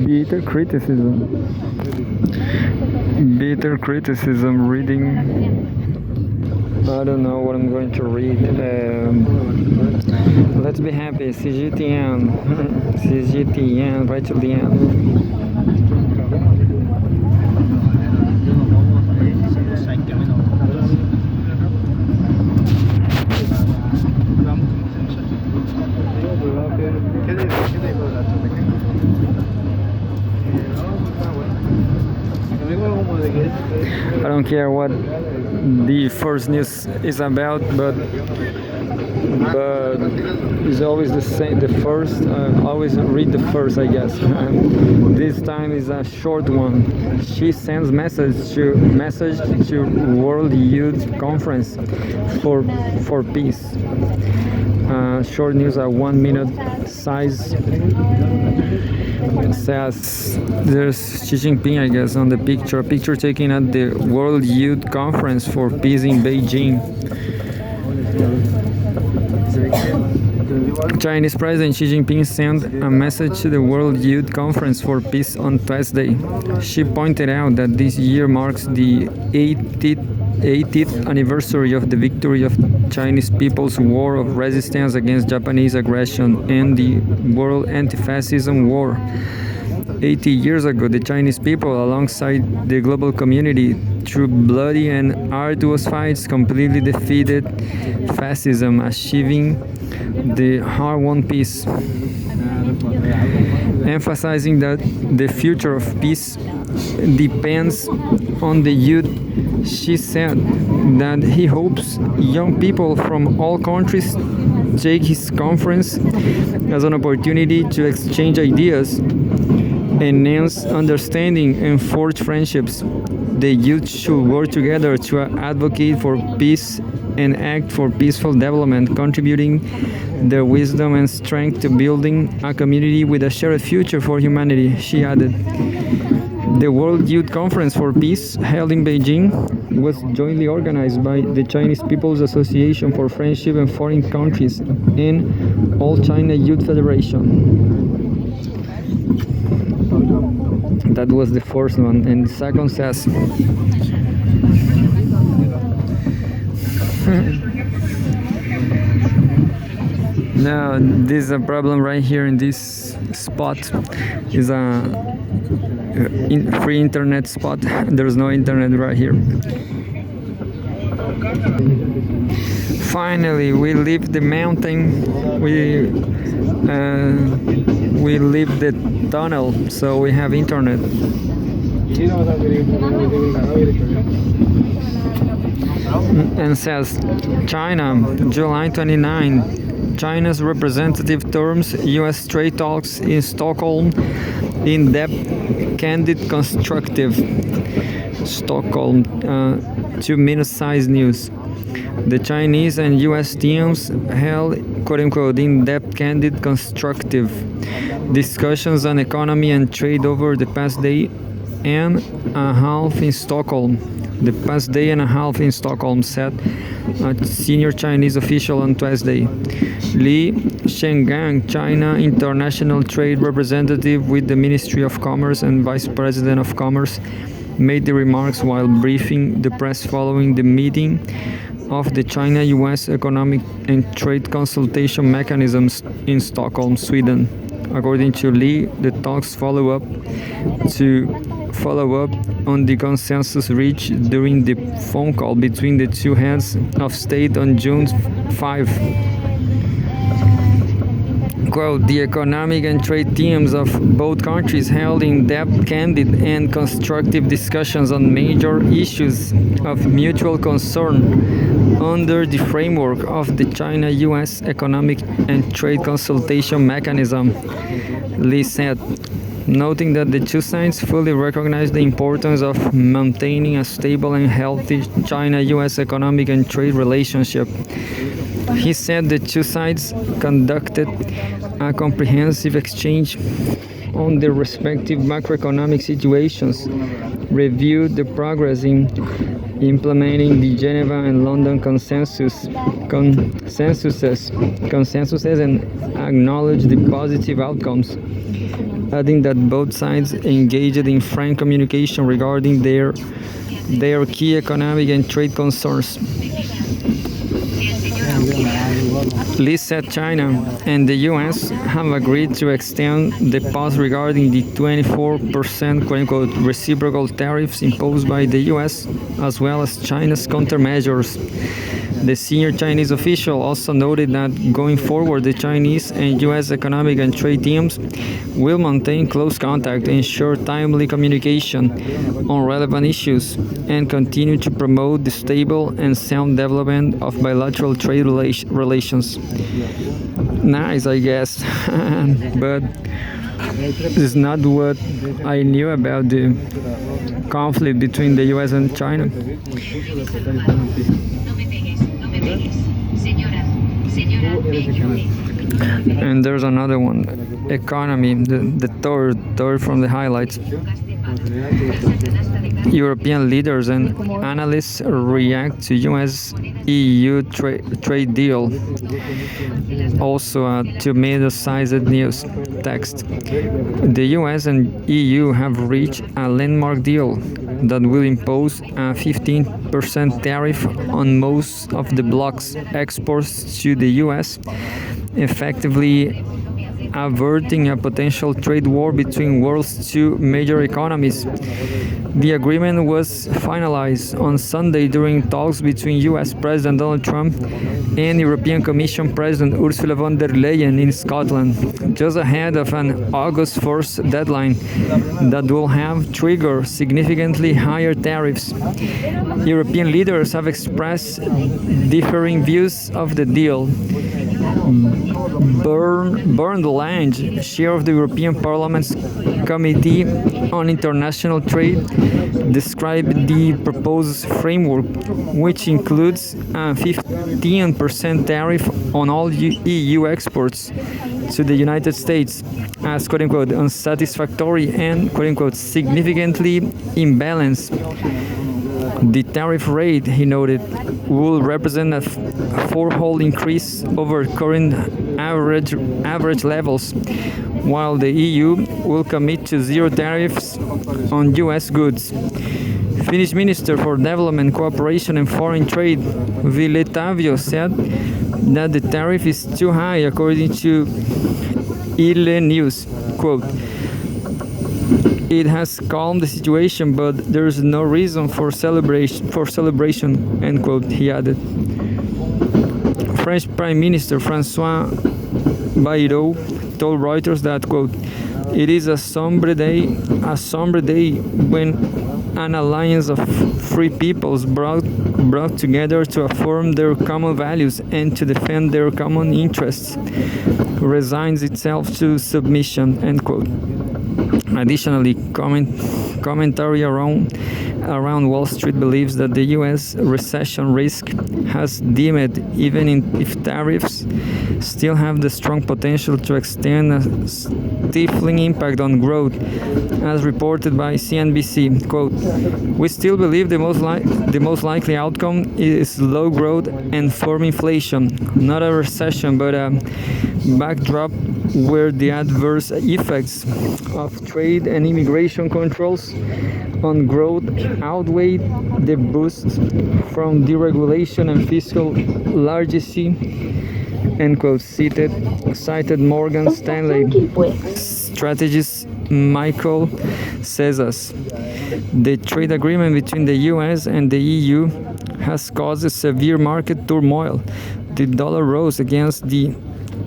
Bitter criticism. Bitter criticism reading. I don't know what I'm going to read. Let's be happy. Cgtn. Cgtn, right to the end. I don't care what the first news is about, but it's always the same. The first, always read the first, I guess. This time is a short one. She sends message to World Youth Conference for peace. Short news, a 1 minute size. It says there's Xi Jinping, I guess, on the picture. A picture taken at the World Youth Conference for Peace in Beijing. Chinese President Xi Jinping sent a message to the World Youth Conference for Peace on Thursday. She pointed out that this year marks the 80th anniversary of the victory of Chinese people's war of resistance against Japanese aggression and the World Anti-Fascism War. 80 years ago, the Chinese people, alongside the global community, through bloody and arduous fights, completely defeated fascism, achieving the hard-won peace. Emphasizing that the future of peace depends on the youth, she said that he hopes young people from all countries take his conference as an opportunity to exchange ideas, enhance understanding, and forge friendships. The youth should work together to advocate for peace and act for peaceful development, contributing their wisdom and strength to building a community with a shared future for humanity, she added. The World Youth Conference for Peace, held in Beijing, was jointly organized by the Chinese People's Association for Friendship and Foreign Countries and All China Youth Federation. That was the first one, and the second says now this is a problem right here in this spot. Is a free internet spot. There's no internet right here. Finally, we leave the mountain. We leave the tunnel, so we have internet. And says China, July 29. China's representative terms U.S. trade talks in Stockholm in-depth, candid, constructive. Stockholm, 2 minute size news. The Chinese and U.S. teams held quote-unquote in-depth, candid, constructive discussions on economy and trade over the past day and a half in Stockholm. The past day and a half in Stockholm, said a senior Chinese official on Tuesday. Li Shenggang, China International Trade Representative with the Ministry of Commerce and Vice President of Commerce, made the remarks while briefing the press following the meeting of the China-US Economic and Trade Consultation Mechanisms in Stockholm, Sweden. According to Li, the talks follow up on the consensus reached during the phone call between the two heads of state on June 5. Quote, the economic and trade teams of both countries held in-depth, candid, and constructive discussions on major issues of mutual concern under the framework of the China-US Economic and Trade Consultation Mechanism, Li said, noting that the two sides fully recognize the importance of maintaining a stable and healthy China-US economic and trade relationship. He said the two sides conducted a comprehensive exchange on their respective macroeconomic situations, reviewed the progress in implementing the Geneva and London consensuses and acknowledged the positive outcomes. adding that both sides engaged in frank communication regarding their key economic and trade concerns. Lee said China and the US have agreed to extend the pause regarding the 24% quote-unquote reciprocal tariffs imposed by the US, as well as China's countermeasures. The senior Chinese official also noted that going forward, the Chinese and US economic and trade teams will maintain close contact, ensure timely communication on relevant issues, and continue to promote the stable and sound development of bilateral trade relations. Nice, I guess, but this is not what I knew about the conflict between the US and China. And there's another one, economy, the third from the highlights. European leaders and analysts react to US-EU trade deal. Also a tomato-sized news text. The US and EU have reached a landmark deal that will impose a 15% tariff on most of the bloc's exports to the US, effectively averting a potential trade war between world's two major economies. The agreement was finalized on Sunday during talks between US President Donald Trump and European Commission President Ursula von der Leyen in Scotland, just ahead of an August 1st deadline that will have triggered significantly higher tariffs. European leaders have expressed differing views of the deal. Bernd Lange, chair of the European Parliament's Committee on International Trade, described the proposed framework, which includes a 15% tariff on all EU exports to the United States, as quote-unquote unsatisfactory and quote-unquote significantly imbalanced. The tariff rate, he noted, will represent a fourfold increase over current average levels, while the EU will commit to zero tariffs on US goods. Finnish Minister for Development, Cooperation and Foreign Trade, Ville Tavio, said that the tariff is too high, according to Yle News. Quote, "It has calmed the situation, but there is no reason for celebration," end quote, he added. French Prime Minister François Bayrou told Reuters that, quote, "It is a somber day when an alliance of free peoples brought together to affirm their common values and to defend their common interests resigns itself to submission," end quote. Additionally, commentary around Wall Street believes that the U.S. recession risk has dimmed, even if tariffs still have the strong potential to extend a stifling impact on growth, as reported by CNBC. Quote, "We still believe the most likely outcome is low growth and firm inflation, not a recession, but a backdrop where the adverse effects of trade and immigration controls on growth outweigh the boost from deregulation and fiscal largesse," end quote, cited Morgan Stanley strategist Michael Cesas. The trade agreement between the US and the EU has caused severe market turmoil. The dollar rose against the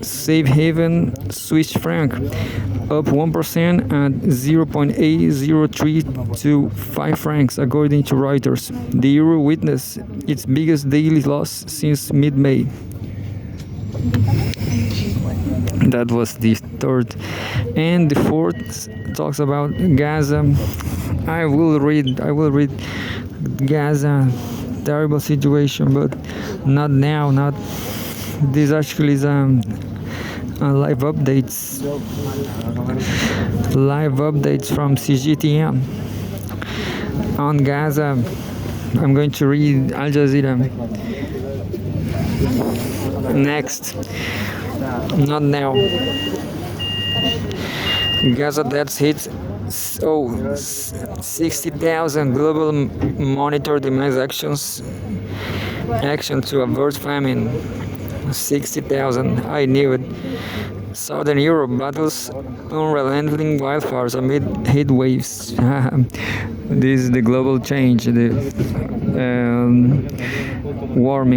safe haven Swiss franc, up 1% at 0.803 to 5 francs, according to Reuters. The euro witnessed its biggest daily loss since mid-May. That was the third. And the fourth talks about Gaza. I will read Gaza, terrible situation, but not now. Not this actually is live updates from Cgtn on Gaza. I'm going to read Al Jazeera next. Not now. Gaza deaths hit 60,000. Global monitor demands action to avert famine. 60,000. I knew it. Southern Europe battles unrelenting wildfires amid heat waves. This is the global change, the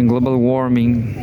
global warming.